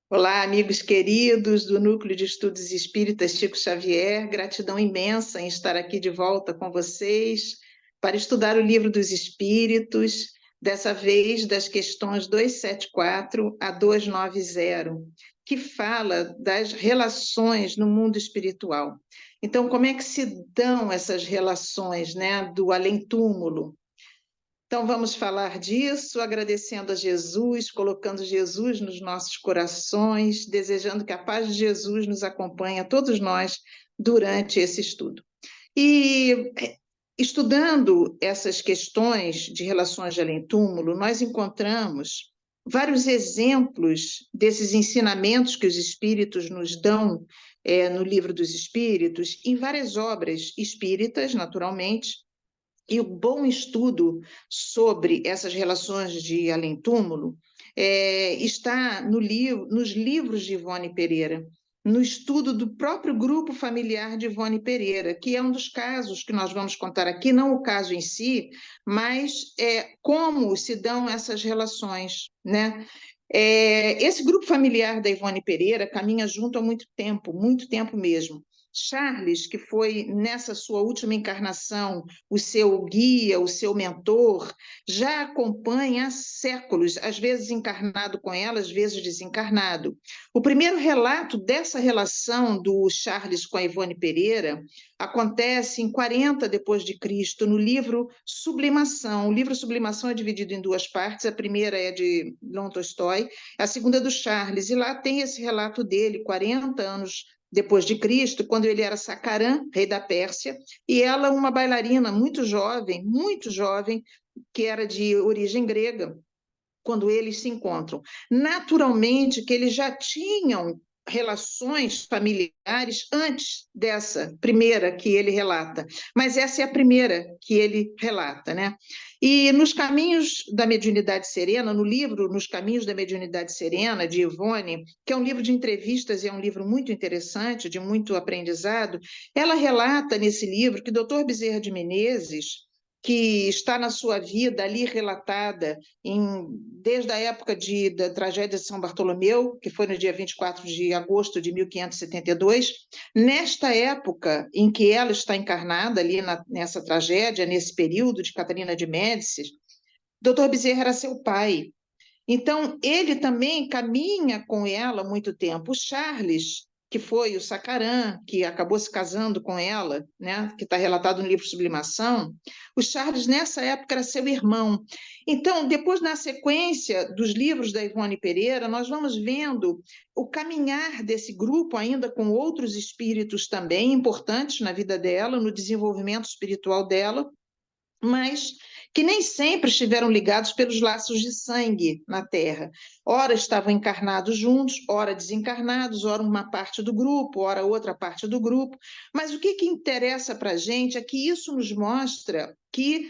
Olá, amigos queridos do Núcleo de Estudos Espíritas Chico Xavier. Gratidão imensa em estar aqui de volta com vocês para estudar o Livro dos Espíritos, dessa vez das questões 274 a 290, que fala das relações no mundo espiritual. Então, como é que se dão essas relações, né, do além-túmulo? Então, vamos falar disso, agradecendo a Jesus, colocando Jesus nos nossos corações, desejando que a paz de Jesus nos acompanhe a todos nós durante esse estudo. E estudando essas questões de relações de além-túmulo, nós encontramos vários exemplos desses ensinamentos que os espíritos nos dão no Livro dos Espíritos, em várias obras espíritas, naturalmente. E o bom estudo sobre essas relações de além-túmulo está nos livros de Ivone Pereira, no estudo do próprio grupo familiar de Ivone Pereira, que é um dos casos que nós vamos contar aqui, não o caso em si, mas como se dão essas relações, né? Esse grupo familiar da Ivone Pereira caminha junto há muito tempo mesmo. Charles, que foi nessa sua última encarnação o seu guia, o seu mentor, já acompanha há séculos, às vezes encarnado com ela, às vezes desencarnado. O primeiro relato dessa relação do Charles com a Ivone Pereira acontece em 40 depois de Cristo, no livro Sublimação. O livro Sublimação é dividido em duas partes, a primeira é de Leon Tolstói, a segunda é do Charles, e lá tem esse relato dele, 40 anos depois de Cristo, quando ele era Sacarã, rei da Pérsia, e ela uma bailarina muito jovem, que era de origem grega, quando eles se encontram. Naturalmente que eles já tinham relações familiares antes dessa primeira que ele relata, mas essa é a primeira que ele relata, né? E nos Caminhos da Mediunidade Serena, no livro Nos Caminhos da Mediunidade Serena, de Ivone, que é um livro de entrevistas e é um livro muito interessante, de muito aprendizado, ela relata nesse livro que Dr. Bezerra de Menezes, que está na sua vida ali relatada desde a época da tragédia de São Bartolomeu, que foi no dia 24 de agosto de 1572, nesta época em que ela está encarnada ali nessa tragédia, nesse período de Catarina de Médicis, Dr. Bezerra era seu pai. Então, ele também caminha com ela há muito tempo. O Charles, que foi o Sacarã, que acabou se casando com ela, né, que está relatado no livro Sublimação, o Charles, nessa época, era seu irmão. Então, depois, na sequência dos livros da Ivone Pereira, nós vamos vendo o caminhar desse grupo, ainda com outros espíritos também importantes na vida dela, no desenvolvimento espiritual dela, mas que nem sempre estiveram ligados pelos laços de sangue na Terra. Ora estavam encarnados juntos, ora desencarnados, ora uma parte do grupo, ora outra parte do grupo. Mas o que interessa para a gente é que isso nos mostra que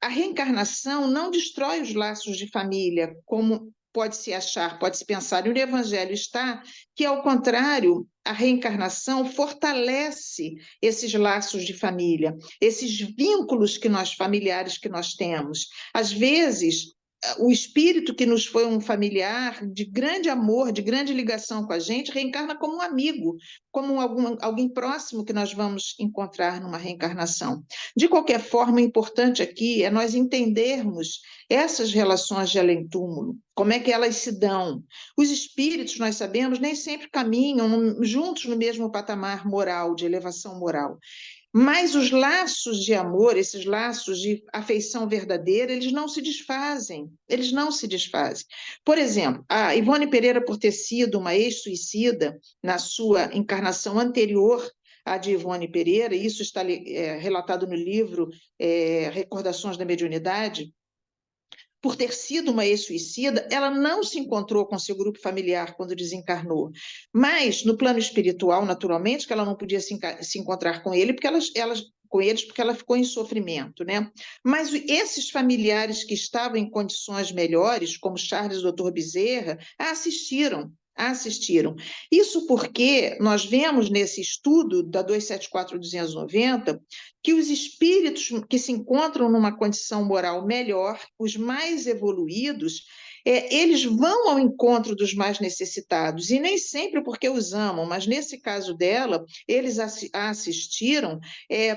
a reencarnação não destrói os laços de família, como pode-se achar, pode-se pensar, e no Evangelho está que, ao contrário, a reencarnação fortalece esses laços de família, esses vínculos que nós familiares que nós temos. Às vezes, o espírito que nos foi um familiar de grande amor, de grande ligação com a gente, reencarna como um amigo, como alguém próximo que nós vamos encontrar numa reencarnação. De qualquer forma, o importante aqui é nós entendermos essas relações de além-túmulo, como é que elas se dão. Os espíritos, nós sabemos, nem sempre caminham juntos no mesmo patamar moral, de elevação moral. Mas os laços de amor, esses laços de afeição verdadeira, eles não se desfazem. Eles não se desfazem. Por exemplo, a Ivone Pereira, por ter sido uma ex-suicida na sua encarnação anterior à de Ivone Pereira, isso está relatado no livro Recordações da Mediunidade, por ter sido uma ex-suicida, ela não se encontrou com seu grupo familiar quando desencarnou. Mas, no plano espiritual, naturalmente, que ela não podia se encontrar com ele, com eles, porque ela ficou em sofrimento, né? Mas esses familiares que estavam em condições melhores, como Charles e o Dr. Bezerra, a assistiram. Isso porque nós vemos nesse estudo da 274-290 que os espíritos que se encontram numa condição moral melhor, os mais evoluídos, eles vão ao encontro dos mais necessitados, e nem sempre porque os amam, mas nesse caso dela, eles a assistiram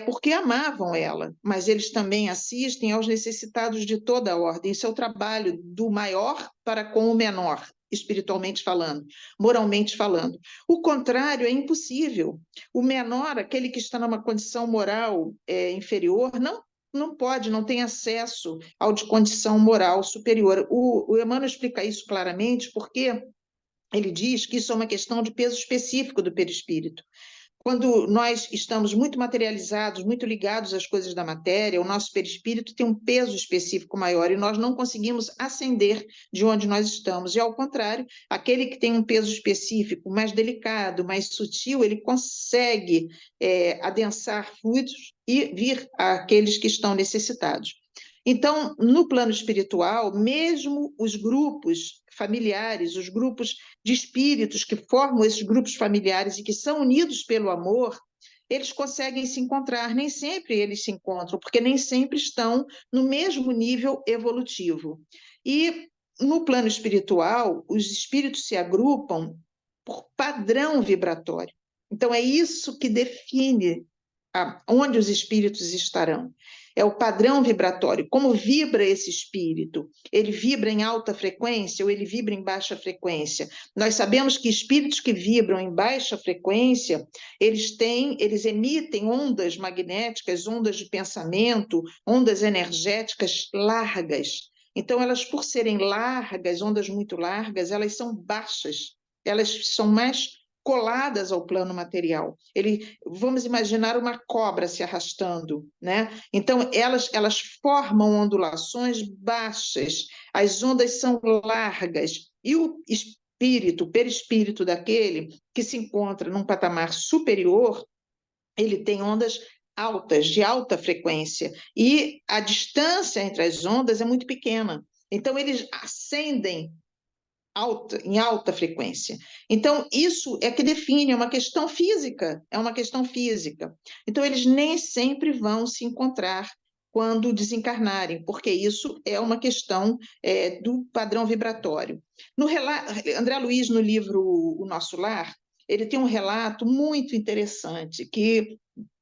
porque amavam ela, mas eles também assistem aos necessitados de toda a ordem. Isso é o trabalho do maior para com o menor, espiritualmente falando, moralmente falando. O contrário é impossível. O menor, aquele que está numa condição moral inferior, não pode, não tem acesso ao de condição moral superior. O Emmanuel explica isso claramente porque ele diz que isso é uma questão de peso específico do perispírito. Quando nós estamos muito materializados, muito ligados às coisas da matéria, o nosso perispírito tem um peso específico maior e nós não conseguimos ascender de onde nós estamos. E, ao contrário, aquele que tem um peso específico mais delicado, mais sutil, ele consegue adensar fluidos e vir àqueles que estão necessitados. Então, no plano espiritual, mesmo os grupos familiares, os grupos de espíritos que formam esses grupos familiares e que são unidos pelo amor, eles conseguem se encontrar. Nem sempre eles se encontram, porque nem sempre estão no mesmo nível evolutivo. E no plano espiritual, os espíritos se agrupam por padrão vibratório. Então, é isso que define onde os espíritos estarão. É o padrão vibratório, como vibra esse espírito. Ele vibra em alta frequência ou ele vibra em baixa frequência? Nós sabemos que espíritos que vibram em baixa frequência, eles emitem ondas magnéticas, ondas de pensamento, ondas energéticas largas. Então, elas, por serem largas, ondas muito largas, elas são baixas, elas são mais coladas ao plano material. Vamos imaginar uma cobra se arrastando, né? Então, elas formam ondulações baixas, as ondas são largas, e o o perispírito daquele que se encontra num patamar superior, ele tem ondas altas, de alta frequência, e a distância entre as ondas é muito pequena. Então, eles ascendem em alta frequência. Então, isso é que define, é uma questão física, é uma questão física. Então, eles nem sempre vão se encontrar quando desencarnarem, porque isso é uma questão do padrão vibratório. André Luiz, no livro O Nosso Lar, ele tem um relato muito interessante, que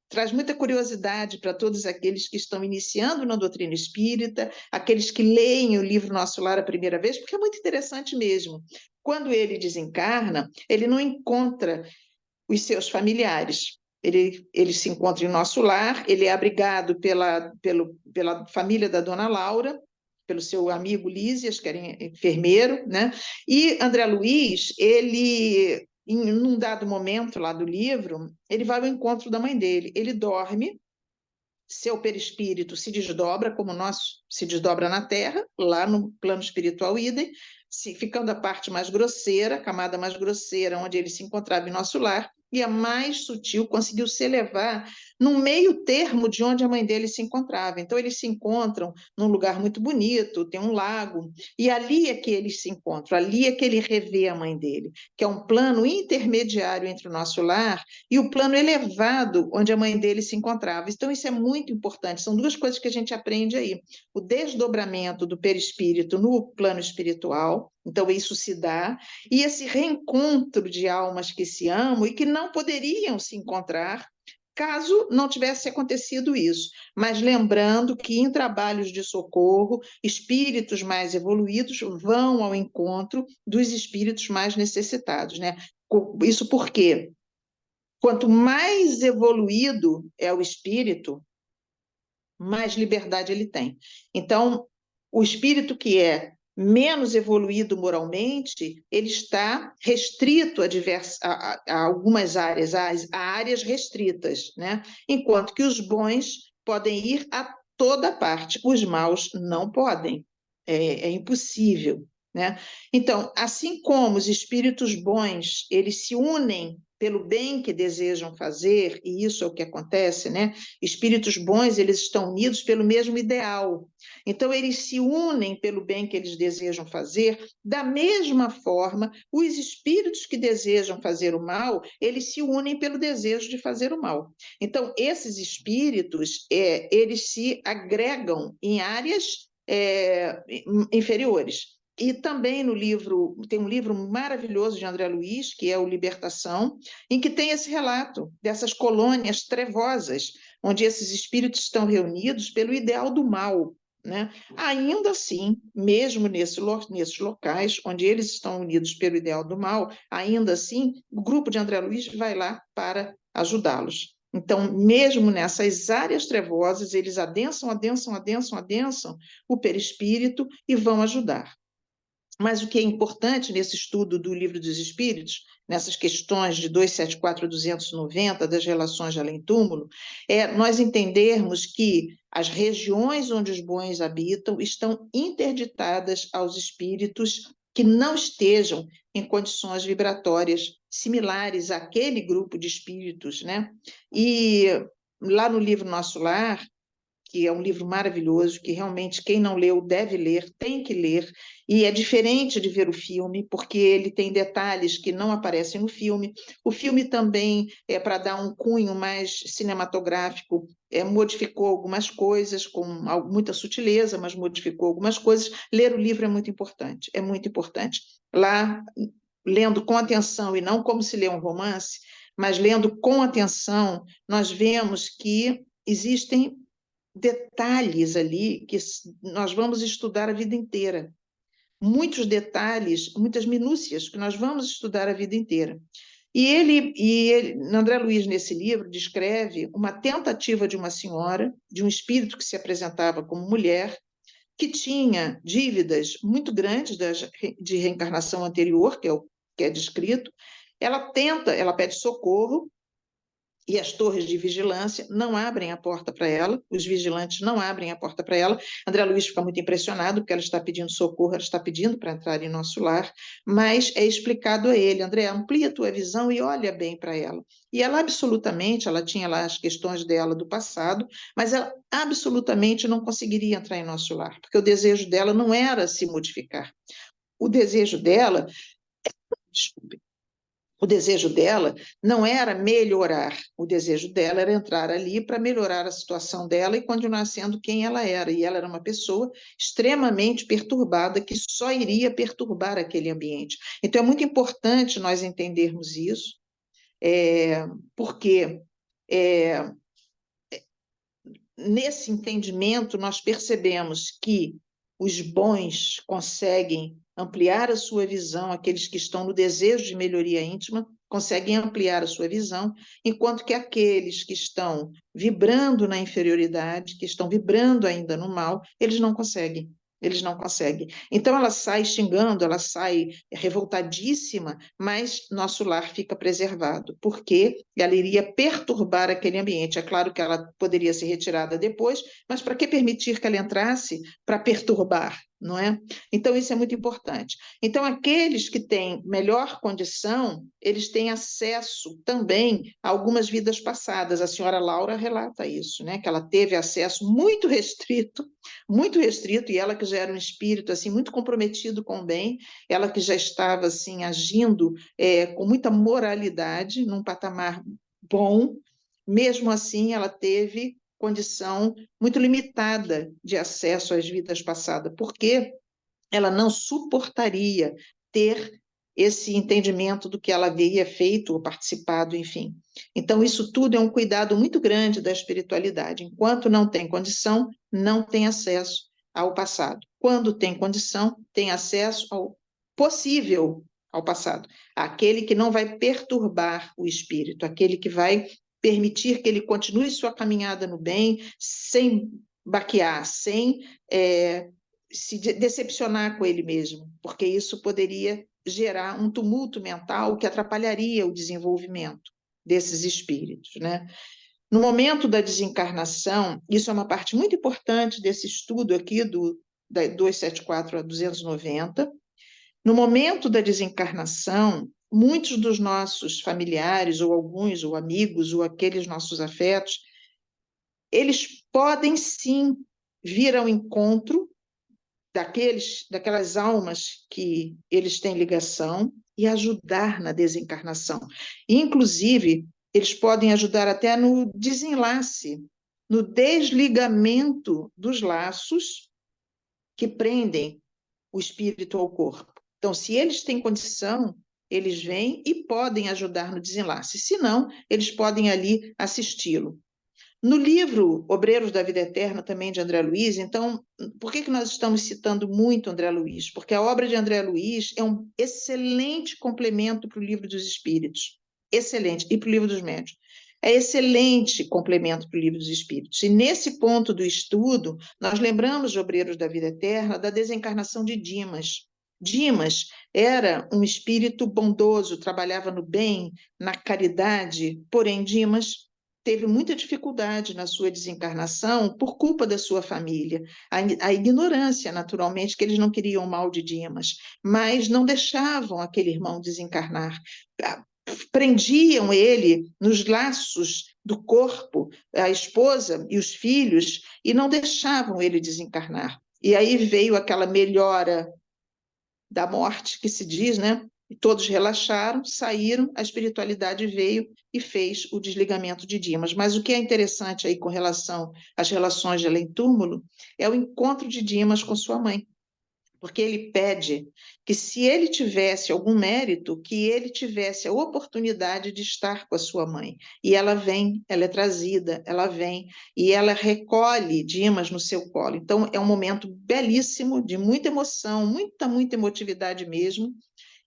traz muita curiosidade para todos aqueles que estão iniciando na doutrina espírita, aqueles que leem o livro Nosso Lar a primeira vez, porque é muito interessante mesmo. Quando ele desencarna, ele não encontra os seus familiares. Ele se encontra em Nosso Lar, ele é abrigado pela família da dona Laura, pelo seu amigo Lísias, que era enfermeiro, né? E André Luiz, ele, em um dado momento lá do livro, ele vai ao encontro da mãe dele. Ele dorme, seu perispírito se desdobra, como o nosso se desdobra na Terra, lá no plano espiritual idem, ficando a parte mais grosseira, a camada mais grosseira, onde ele se encontrava em Nosso Lar, e a mais sutil conseguiu se elevar no meio termo de onde a mãe dele se encontrava. Então, eles se encontram num lugar muito bonito, tem um lago, e ali é que eles se encontram, ali é que ele revê a mãe dele, que é um plano intermediário entre o Nosso Lar e o plano elevado onde a mãe dele se encontrava. Então, isso é muito importante, são duas coisas que a gente aprende aí. O desdobramento do perispírito no plano espiritual, então isso se dá, e esse reencontro de almas que se amam e que não poderiam se encontrar caso não tivesse acontecido isso. Mas lembrando que em trabalhos de socorro, espíritos mais evoluídos vão ao encontro dos espíritos mais necessitados, né? Isso porque quanto mais evoluído é o espírito, mais liberdade ele tem. Então, o espírito que é menos evoluído moralmente, ele está restrito a algumas áreas, a áreas restritas, né? Enquanto que os bons podem ir a toda parte, os maus não podem, é impossível, né? Então, assim como os espíritos bons, eles se unem pelo bem que desejam fazer, e isso é o que acontece, né? Espíritos bons, eles estão unidos pelo mesmo ideal. Então, eles se unem pelo bem que eles desejam fazer. Da mesma forma, os espíritos que desejam fazer o mal, eles se unem pelo desejo de fazer o mal. Então, esses espíritos, eles se agregam em áreas inferiores. E também no livro, tem um livro maravilhoso de André Luiz, que é o Libertação, em que tem esse relato dessas colônias trevosas, onde esses espíritos estão reunidos pelo ideal do mal, né? Ainda assim, mesmo nesses locais onde eles estão unidos pelo ideal do mal, ainda assim, o grupo de André Luiz vai lá para ajudá-los. Então, mesmo nessas áreas trevosas, eles adensam o perispírito e vão ajudar. Mas o que é importante nesse estudo do Livro dos Espíritos, nessas questões de 274 a 290 das relações de além-túmulo, é nós entendermos que as regiões onde os bons habitam estão interditadas aos espíritos que não estejam em condições vibratórias similares àquele grupo de espíritos, né? E lá no livro Nosso Lar, que é um livro maravilhoso, que realmente quem não leu deve ler, tem que ler, e é diferente de ver o filme, porque ele tem detalhes que não aparecem no filme. O filme também, para dar um cunho mais cinematográfico, modificou algumas coisas, com muita sutileza, mas modificou algumas coisas. Ler o livro é muito importante, é muito importante. Lá, lendo com atenção, e não como se lê um romance, mas lendo com atenção, nós vemos que existem detalhes ali que nós vamos estudar a vida inteira. Muitos detalhes, muitas minúcias que nós vamos estudar a vida inteira. André Luiz, nesse livro, descreve uma tentativa de uma senhora, de um espírito que se apresentava como mulher, que tinha dívidas muito grandes de reencarnação anterior, que é descrito. Ela pede socorro, e as torres de vigilância não abrem a porta para ela, os vigilantes não abrem a porta para ela. André Luiz fica muito impressionado, porque ela está pedindo socorro, ela está pedindo para entrar em nosso lar, mas é explicado a ele: André, amplia a tua visão e olha bem para ela. E ela absolutamente, ela tinha lá as questões dela do passado, mas ela absolutamente não conseguiria entrar em nosso lar, porque o desejo dela não era se modificar. O desejo dela, desculpe, o desejo dela não era melhorar, o desejo dela era entrar ali para melhorar a situação dela e continuar sendo quem ela era. E ela era uma pessoa extremamente perturbada, que só iria perturbar aquele ambiente. Então, é muito importante nós entendermos isso, porque nesse entendimento nós percebemos que os bons conseguem ampliar a sua visão, aqueles que estão no desejo de melhoria íntima conseguem ampliar a sua visão, enquanto que aqueles que estão vibrando na inferioridade, que estão vibrando ainda no mal, eles não conseguem. Eles não conseguem. Então, ela sai xingando, ela sai revoltadíssima, mas nosso lar fica preservado, porque ela iria perturbar aquele ambiente. É claro que ela poderia ser retirada depois, mas para que permitir que ela entrasse para perturbar, não é? Então, isso é muito importante. Então, aqueles que têm melhor condição, eles têm acesso também a algumas vidas passadas. A senhora Laura relata isso, né? Que ela teve acesso muito restrito, e ela que já era um espírito assim muito comprometido com o bem, ela que já estava assim agindo com muita moralidade, num patamar bom, mesmo assim ela teve condição muito limitada de acesso às vidas passadas, porque ela não suportaria ter esse entendimento do que ela havia feito ou participado, enfim. Então, isso tudo é um cuidado muito grande da espiritualidade. Enquanto não tem condição, não tem acesso ao passado. Quando tem condição, tem acesso ao possível ao passado. Aquele que não vai perturbar o espírito, aquele que vai permitir que ele continue sua caminhada no bem, sem baquear, sem se decepcionar com ele mesmo, porque isso poderia gerar um tumulto mental que atrapalharia o desenvolvimento desses espíritos, né? No momento da desencarnação, isso é uma parte muito importante desse estudo aqui da 274 a 290. No momento da desencarnação, muitos dos nossos familiares, ou alguns, ou amigos, ou aqueles nossos afetos, eles podem sim vir ao encontro daquelas almas que eles têm ligação e ajudar na desencarnação. Inclusive, eles podem ajudar até no desenlace, no desligamento dos laços que prendem o espírito ao corpo. Então, se eles têm condição, eles vêm e podem ajudar no desenlace. Se não, eles podem ali assisti-lo. No livro Obreiros da Vida Eterna, também de André Luiz, então, por que nós estamos citando muito André Luiz? Porque a obra de André Luiz é um excelente complemento para o Livro dos Espíritos. Excelente. E para o Livro dos Médiuns. É excelente complemento para o Livro dos Espíritos. E nesse ponto do estudo, nós lembramos de Obreiros da Vida Eterna da desencarnação de Dimas. Dimas era um espírito bondoso, trabalhava no bem, na caridade, porém Dimas teve muita dificuldade na sua desencarnação por culpa da sua família. A ignorância, naturalmente, que eles não queriam o mal de Dimas, mas não deixavam aquele irmão desencarnar. Prendiam ele nos laços do corpo, a esposa e os filhos, e não deixavam ele desencarnar. E aí veio aquela melhora da morte, que se diz, né? E todos relaxaram, saíram, a espiritualidade veio e fez o desligamento de Dimas. Mas o que é interessante aí com relação às relações de além-túmulo é o encontro de Dimas com sua mãe, porque ele pede que, se ele tivesse algum mérito, que ele tivesse a oportunidade de estar com a sua mãe. E ela vem, ela é trazida, ela vem, e ela recolhe Dimas no seu colo. Então, é um momento belíssimo, de muita emoção, muita emotividade mesmo.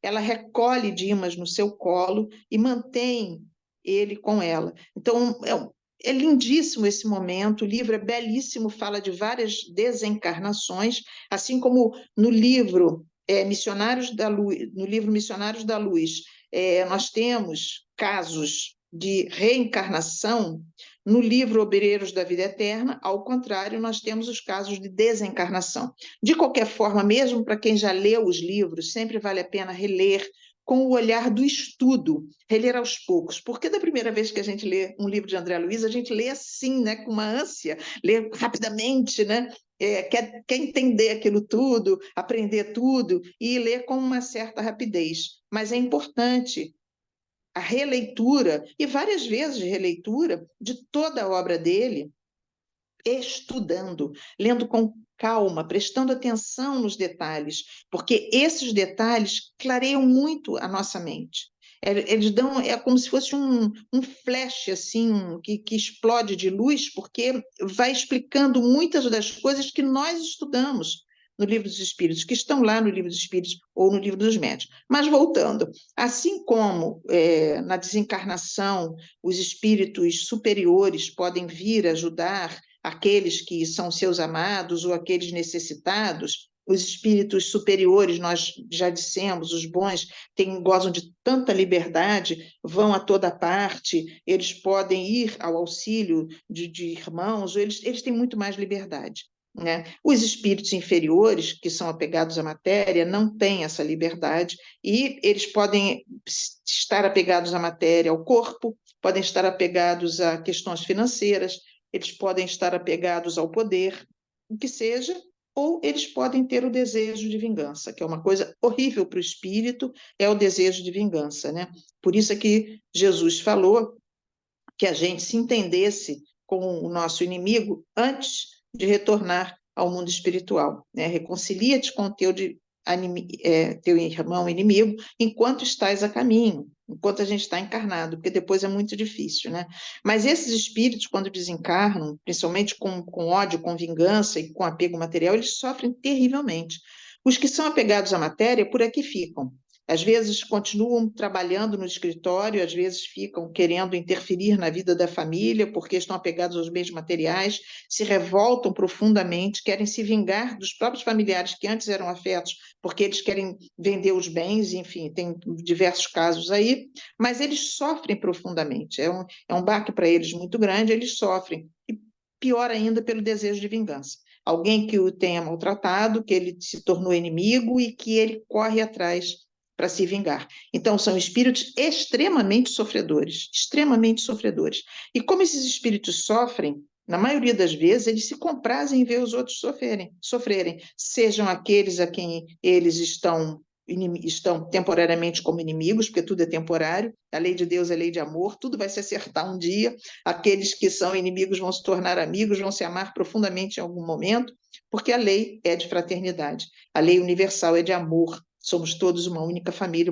Ela recolhe Dimas no seu colo e mantém ele com ela. Então, é lindíssimo esse momento, o livro é belíssimo, fala de várias desencarnações, assim como no livro Missionários da Luz, no livro Missionários da Luz, nós temos casos de reencarnação. No livro Obreiros da Vida Eterna, ao contrário, nós temos os casos de desencarnação. De qualquer forma, mesmo para quem já leu os livros, sempre vale a pena reler com o olhar do estudo, reler aos poucos, porque da primeira vez que a gente lê um livro de André Luiz, a gente lê assim, né, com uma ânsia, lê rapidamente, né, quer entender aquilo tudo, aprender tudo, e ler com uma certa rapidez. Mas é importante a releitura, e várias vezes de releitura, de toda a obra dele, estudando, lendo com calma, prestando atenção nos detalhes, porque esses detalhes clareiam muito a nossa mente. Eles dão, é como se fosse um flash assim que explode de luz, porque vai explicando muitas das coisas que nós estudamos no Livro dos Espíritos, que estão lá no Livro dos Espíritos ou no Livro dos Médiuns. Mas voltando, assim como na desencarnação os espíritos superiores podem vir ajudar aqueles que são seus amados ou aqueles necessitados, os espíritos superiores, nós já dissemos, os bons gozam de tanta liberdade, vão a toda parte, eles podem ir ao auxílio de irmãos, eles têm muito mais liberdade. Né? Os espíritos inferiores, que são apegados à matéria, não têm essa liberdade e eles podem estar apegados à matéria, ao corpo, podem estar apegados a questões financeiras, eles podem estar apegados ao poder, o que seja, ou eles podem ter o desejo de vingança, que é uma coisa horrível para o espírito, é o desejo de vingança. Né? Por isso é que Jesus falou que a gente se entendesse com o nosso inimigo antes de retornar ao mundo espiritual. Né? Reconcilia-te com o teu irmão inimigo enquanto estás a caminho, enquanto a gente está encarnado, porque depois é muito difícil. Né? Mas esses espíritos, quando desencarnam, principalmente com ódio, com vingança e com apego material, eles sofrem terrivelmente. Os que são apegados à matéria, por aqui ficam. Às vezes continuam trabalhando no escritório, às vezes ficam querendo interferir na vida da família porque estão apegados aos bens materiais, se revoltam profundamente, querem se vingar dos próprios familiares que antes eram afetos porque eles querem vender os bens, enfim, tem diversos casos aí, mas eles sofrem profundamente. É um baque para eles muito grande, eles sofrem. E pior ainda pelo desejo de vingança. Alguém que o tenha maltratado, que ele se tornou inimigo e que ele corre atrás para se vingar. Então, são espíritos extremamente sofredores, extremamente sofredores. E como esses espíritos sofrem, na maioria das vezes, eles se comprazem em ver os outros sofrerem, sejam aqueles a quem eles estão estão temporariamente como inimigos, porque tudo é temporário, a lei de Deus é lei de amor, tudo vai se acertar um dia, aqueles que são inimigos vão se tornar amigos, vão se amar profundamente em algum momento, porque a lei é de fraternidade, a lei universal é de amor, somos todos uma única família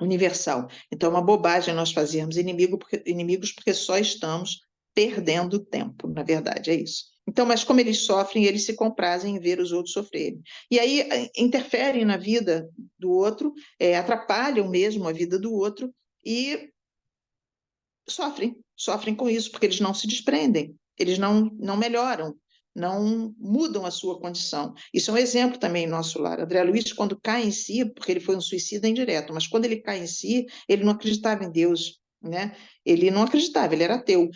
universal. Então, é uma bobagem nós fazermos inimigos porque só estamos perdendo tempo, na verdade, é isso. Então, mas como eles sofrem, eles se comprazem em ver os outros sofrerem. E aí interferem na vida do outro, atrapalham mesmo a vida do outro e sofrem com isso, porque eles não se desprendem, eles não melhoram, não mudam a sua condição. Isso é um exemplo também em nosso lar. André Luiz, quando cai em si, porque ele foi um suicida indireto, mas quando ele cai em si, ele não acreditava em Deus, né? Ele não acreditava, ele era ateu.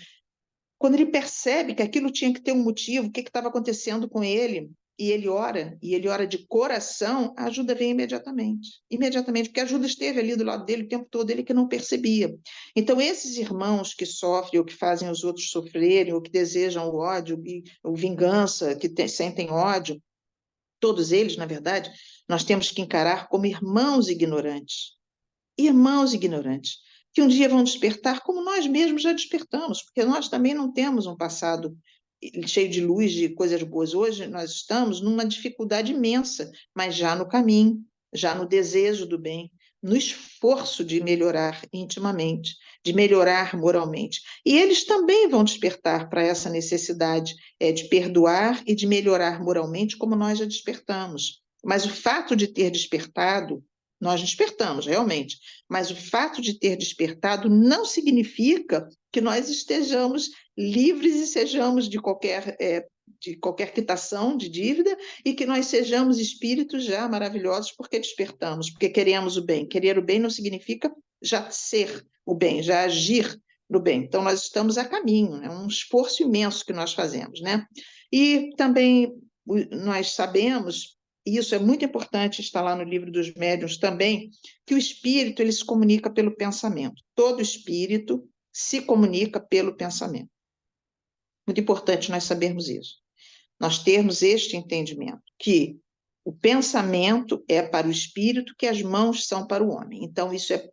Quando ele percebe que aquilo tinha que ter um motivo, o que estava acontecendo com ele, e ele ora de coração, a ajuda vem imediatamente, porque a ajuda esteve ali do lado dele o tempo todo, ele que não percebia. Então, esses irmãos que sofrem, ou que fazem os outros sofrerem, ou que desejam o ódio, ou vingança, sentem ódio, todos eles, na verdade, nós temos que encarar como irmãos ignorantes, que um dia vão despertar como nós mesmos já despertamos, porque nós também não temos um passado cheio de luz, de coisas boas. Hoje nós estamos numa dificuldade imensa, mas já no caminho, já no desejo do bem, no esforço de melhorar intimamente, de melhorar moralmente. E eles também vão despertar para essa necessidade de perdoar e de melhorar moralmente, como nós já despertamos. Mas o fato de ter despertado, nós despertamos, realmente, mas o fato de ter despertado não significa que nós estejamos livres e sejamos de qualquer quitação de dívida e que nós sejamos espíritos já maravilhosos porque despertamos, porque queremos o bem. Querer o bem não significa já ser o bem, já agir no bem. Então, nós estamos a caminho, é um esforço imenso que nós fazemos, né? E também nós sabemos, e isso é muito importante, está lá no livro dos médiuns também, que o espírito ele se comunica pelo pensamento. Todo espírito se comunica pelo pensamento. Muito importante nós sabermos isso. Nós termos este entendimento, que o pensamento é para o espírito, que as mãos são para o homem. Então, isso é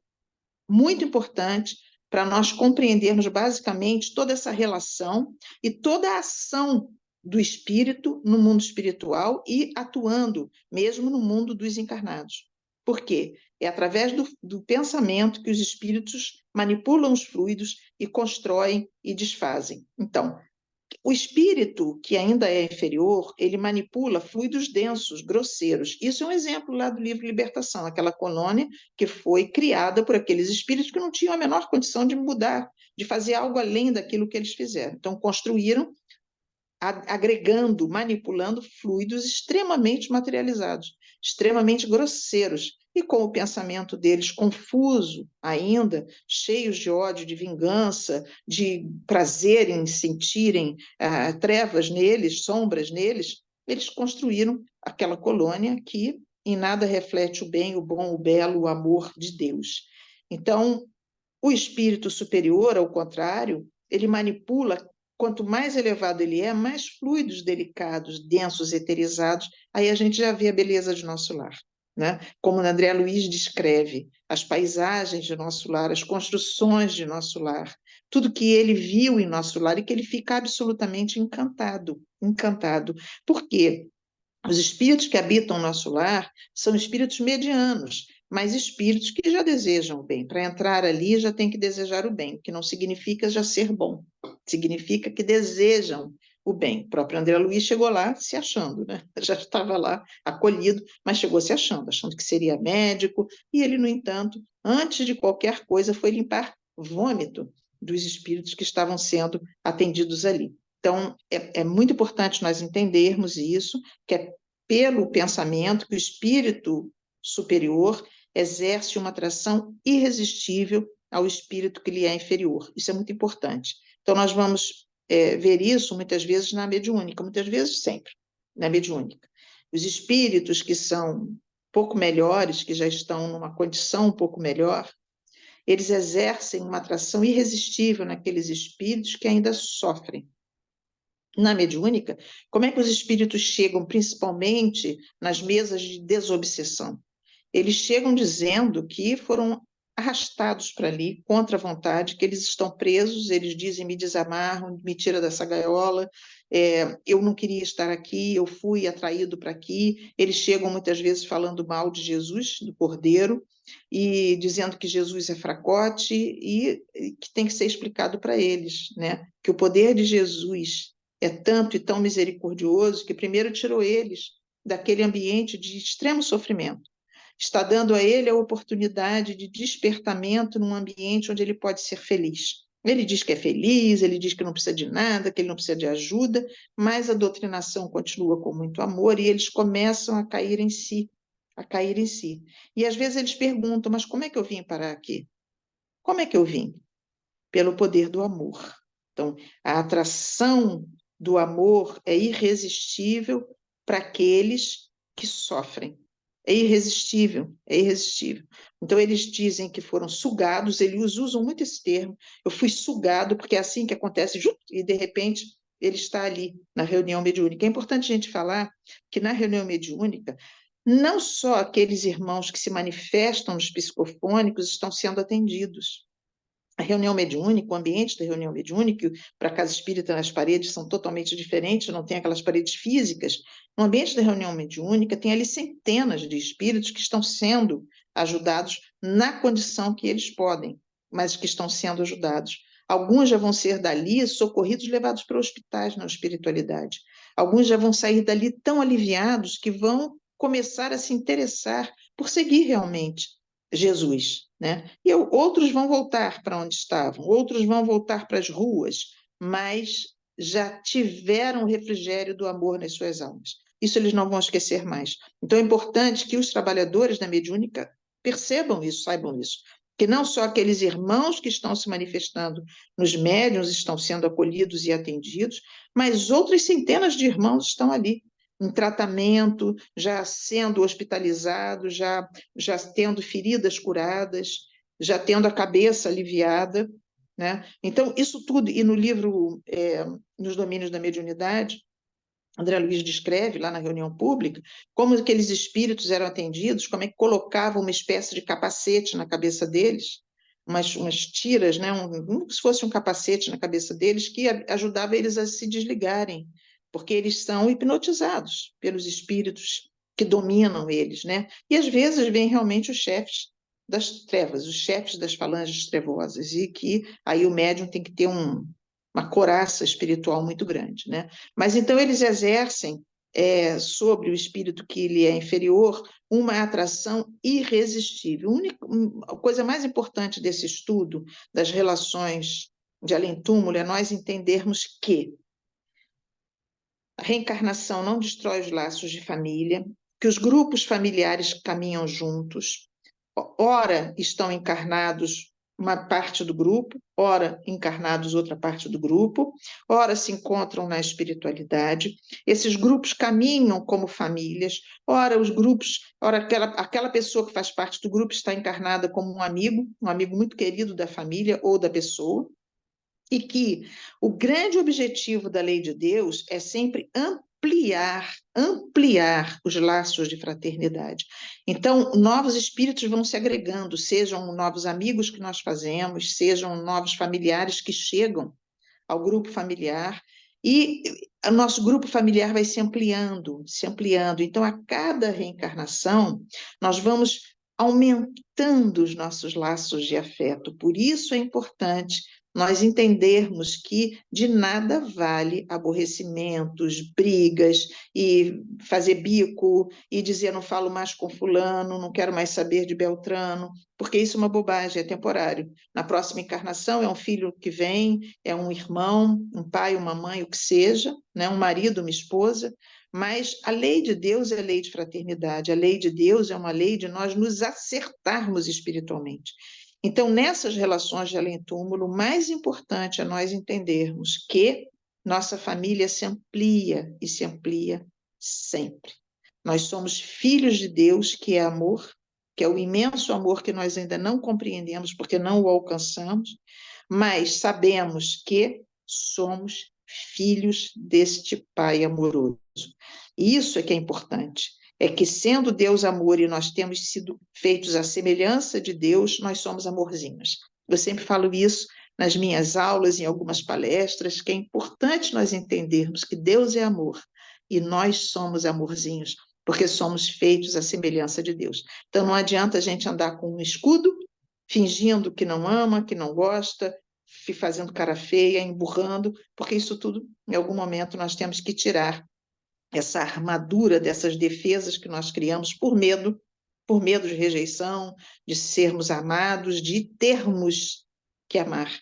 muito importante para nós compreendermos basicamente toda essa relação e toda a ação do espírito no mundo espiritual e atuando mesmo no mundo dos encarnados. Por quê? É através do pensamento que os espíritos manipulam os fluidos e constroem e desfazem. Então, o espírito, que ainda é inferior, ele manipula fluidos densos, grosseiros. Isso é um exemplo lá do livro Libertação, aquela colônia que foi criada por aqueles espíritos que não tinham a menor condição de mudar, de fazer algo além daquilo que eles fizeram. Então, construíram agregando, manipulando fluidos extremamente materializados, extremamente grosseiros, e com o pensamento deles confuso ainda, cheios de ódio, de vingança, de prazer em sentirem trevas neles, sombras neles, eles construíram aquela colônia que em nada reflete o bem, o bom, o belo, o amor de Deus. Então, o espírito superior, ao contrário, ele manipula. Quanto mais elevado ele é, mais fluidos delicados, densos, eterizados, aí a gente já vê a beleza de nosso lar. Né? Como o André Luiz descreve, as paisagens de nosso lar, as construções de nosso lar, tudo que ele viu em nosso lar e que ele fica absolutamente encantado. Por quê? Os espíritos que habitam o nosso lar são espíritos medianos, mas espíritos que já desejam o bem. Para entrar ali, já tem que desejar o bem, que não significa já ser bom, significa que desejam o bem. O próprio André Luiz chegou lá se achando, né? Já estava lá acolhido, mas chegou se achando que seria médico, e ele, no entanto, antes de qualquer coisa, foi limpar vômito dos espíritos que estavam sendo atendidos ali. Então, é muito importante nós entendermos isso, que é pelo pensamento que o espírito superior exerce uma atração irresistível ao espírito que lhe é inferior. Isso é muito importante. Então, nós vamos ver isso muitas vezes na mediúnica, muitas vezes sempre na mediúnica. Os espíritos que são pouco melhores, que já estão numa condição um pouco melhor, eles exercem uma atração irresistível naqueles espíritos que ainda sofrem. Na mediúnica, como é que os espíritos chegam, principalmente nas mesas de desobsessão? eles chegam dizendo que foram arrastados para ali, contra a vontade, que eles estão presos, eles dizem, me desamarram, me tira dessa gaiola, eu não queria estar aqui, eu fui atraído para aqui. Eles chegam muitas vezes falando mal de Jesus, do Cordeiro, e dizendo que Jesus é fracote e que tem que ser explicado para eles, né? Que o poder de Jesus é tanto e tão misericordioso que primeiro tirou eles daquele ambiente de extremo sofrimento. Está dando a ele a oportunidade de despertamento num ambiente onde ele pode ser feliz. Ele diz que é feliz, ele diz que não precisa de nada, que ele não precisa de ajuda, mas a doutrinação continua com muito amor e eles começam a cair em si, a cair em si. E às vezes eles perguntam, mas como é que eu vim parar aqui? Como é que eu vim? Pelo poder do amor. Então, a atração do amor é irresistível para aqueles que sofrem. É irresistível, é irresistível. Então, eles dizem que foram sugados, eles usam muito esse termo, eu fui sugado, porque é assim que acontece, e de repente ele está ali na reunião mediúnica. É importante a gente falar que na reunião mediúnica, não só aqueles irmãos que se manifestam nos psicofônicos estão sendo atendidos. A reunião mediúnica, o ambiente da reunião mediúnica, para a casa espírita, as paredes são totalmente diferentes, não tem aquelas paredes físicas. No ambiente da reunião mediúnica, tem ali centenas de espíritos que estão sendo ajudados na condição que eles podem, mas que estão sendo ajudados. Alguns já vão ser dali socorridos, levados para hospitais na espiritualidade. Alguns já vão sair dali tão aliviados que vão começar a se interessar por seguir realmente Jesus, né? E outros vão voltar para onde estavam, outros vão voltar para as ruas, mas já tiveram o refrigério do amor nas suas almas. Isso eles não vão esquecer mais. Então é importante que os trabalhadores da mediúnica percebam isso, saibam isso. Que não só aqueles irmãos que estão se manifestando nos médiuns estão sendo acolhidos e atendidos, mas outras centenas de irmãos estão ali, em tratamento, já sendo hospitalizados, já tendo feridas curadas, já tendo a cabeça aliviada, né? Então, isso tudo, e no livro Nos Domínios da Mediunidade, André Luiz descreve, lá na reunião pública, como aqueles espíritos eram atendidos, como é que colocavam uma espécie de capacete na cabeça deles, umas tiras, né? Como se fosse um capacete na cabeça deles, que ajudava eles a se desligarem, porque eles são hipnotizados pelos espíritos que dominam eles, né? E às vezes vêm realmente os chefes das trevas, os chefes das falanges trevosas, e que aí o médium tem que ter uma coraça espiritual muito grande, né? Mas então eles exercem sobre o espírito que lhe é inferior uma atração irresistível. A coisa mais importante desse estudo das relações de além-túmulo é nós entendermos que a reencarnação não destrói os laços de família, que os grupos familiares caminham juntos, ora estão encarnados uma parte do grupo, ora encarnados outra parte do grupo, ora se encontram na espiritualidade. Esses grupos caminham como famílias, ora os grupos, ora aquela pessoa que faz parte do grupo está encarnada como um amigo muito querido da família ou da pessoa, e que o grande objetivo da lei de Deus é sempre ampliar os laços de fraternidade. Então, novos espíritos vão se agregando, sejam novos amigos que nós fazemos, sejam novos familiares que chegam ao grupo familiar, e o nosso grupo familiar vai se ampliando, se ampliando. Então, a cada reencarnação, nós vamos aumentando os nossos laços de afeto. Por isso é importante nós entendermos que de nada vale aborrecimentos, brigas e fazer bico e dizer não falo mais com fulano, não quero mais saber de Beltrano, porque isso é uma bobagem, é temporário. Na próxima encarnação é um filho que vem, é um irmão, um pai, uma mãe, o que seja, né? Um marido, uma esposa, mas a lei de Deus é a lei de fraternidade, a lei de Deus é uma lei de nós nos acertarmos espiritualmente. Então, nessas relações de além-túmulo, o mais importante é nós entendermos que nossa família se amplia e se amplia sempre. Nós somos filhos de Deus, que é amor, que é o imenso amor que nós ainda não compreendemos porque não o alcançamos, mas sabemos que somos filhos deste Pai amoroso. E isso é que é importante. é que, sendo Deus amor e nós temos sido feitos à semelhança de Deus, nós somos amorzinhos. Eu sempre falo isso nas minhas aulas, em algumas palestras, que é importante nós entendermos que Deus é amor e nós somos amorzinhos, porque somos feitos à semelhança de Deus. Então, não adianta a gente andar com um escudo, fingindo que não ama, que não gosta, fazendo cara feia, emburrando, porque isso tudo, em algum momento, nós temos que tirar essa armadura dessas defesas que nós criamos por medo de rejeição, de sermos amados, de termos que amar.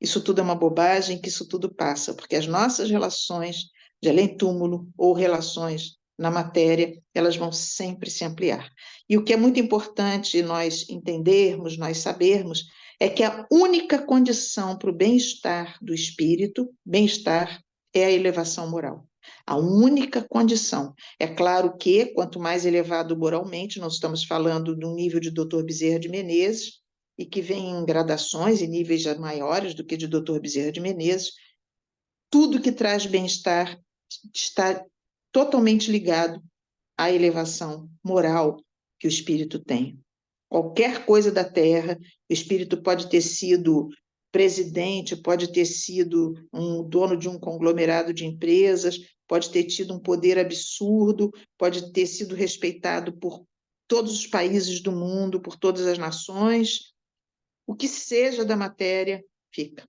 Isso tudo é uma bobagem, que isso tudo passa, porque as nossas relações de além-túmulo ou relações na matéria, elas vão sempre se ampliar. E o que é muito importante nós entendermos, nós sabermos, é que a única condição para o bem-estar do espírito, bem-estar, é a elevação moral. A única condição. É claro que, quanto mais elevado moralmente, nós estamos falando de um nível de Dr. Bezerra de Menezes, e que vem em gradações e níveis já maiores do que de Dr. Bezerra de Menezes, tudo que traz bem-estar está totalmente ligado à elevação moral que o espírito tem. Qualquer coisa da Terra, o espírito pode ter sido presidente, pode ter sido um dono de um conglomerado de empresas, pode ter tido um poder absurdo, pode ter sido respeitado por todos os países do mundo, por todas as nações. O que seja da matéria, fica.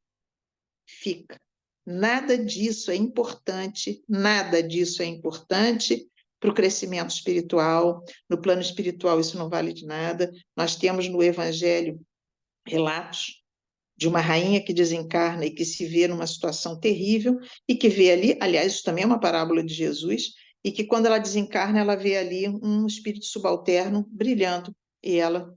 Fica. Nada disso é importante, nada disso é importante para o crescimento espiritual. No plano espiritual, isso não vale de nada. Nós temos no Evangelho relatos de uma rainha que desencarna e que se vê numa situação terrível e que vê ali, aliás, isso também é uma parábola de Jesus, e que quando ela desencarna, ela vê ali um espírito subalterno brilhando e ela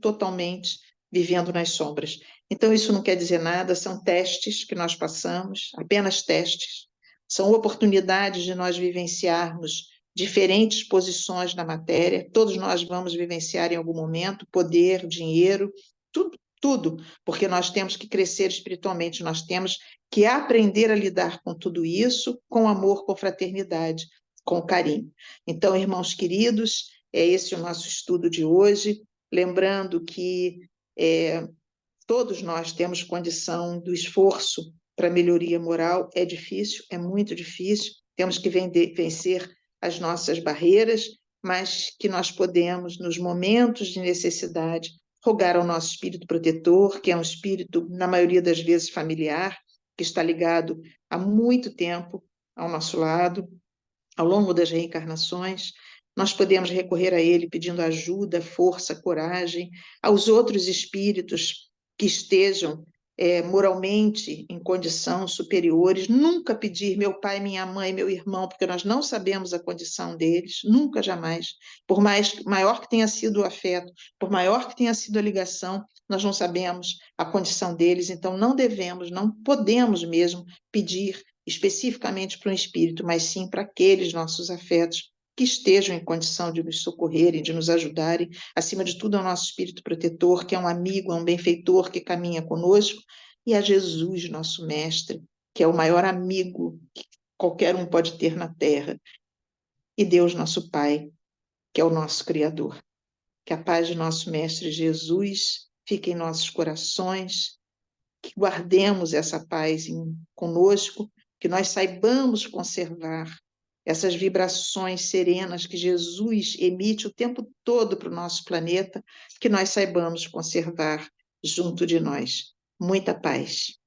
totalmente vivendo nas sombras. Então, isso não quer dizer nada, são testes que nós passamos, apenas testes. São oportunidades de nós vivenciarmos diferentes posições na matéria. Todos nós vamos vivenciar em algum momento poder, dinheiro, tudo, porque nós temos que crescer espiritualmente, nós temos que aprender a lidar com tudo isso com amor, com fraternidade, com carinho. Então, irmãos queridos, é esse o nosso estudo de hoje. Lembrando que todos nós temos condição do esforço para melhoria moral, é difícil, é muito difícil, temos que vencer as nossas barreiras, mas que nós podemos, nos momentos de necessidade, rogar ao nosso espírito protetor, que é um espírito, na maioria das vezes, familiar, que está ligado há muito tempo ao nosso lado, ao longo das reencarnações. Nós podemos recorrer a ele pedindo ajuda, força, coragem, aos outros espíritos que estejam moralmente em condição superiores, nunca pedir meu pai, minha mãe, meu irmão, porque nós não sabemos a condição deles, nunca, jamais. Por mais maior que tenha sido o afeto, por maior que tenha sido a ligação, nós não sabemos a condição deles, então não devemos, não podemos mesmo pedir especificamente para um espírito, mas sim para aqueles nossos afetos que estejam em condição de nos socorrerem, de nos ajudarem, acima de tudo ao nosso espírito protetor, que é um amigo, é um benfeitor que caminha conosco, e a Jesus, nosso mestre, que é o maior amigo que qualquer um pode ter na terra, e Deus, nosso Pai, que é o nosso Criador. Que a paz de nosso mestre Jesus fique em nossos corações, que guardemos essa paz conosco, que nós saibamos conservar essas vibrações serenas que Jesus emite o tempo todo para o nosso planeta, que nós saibamos conservar junto de nós. Muita paz.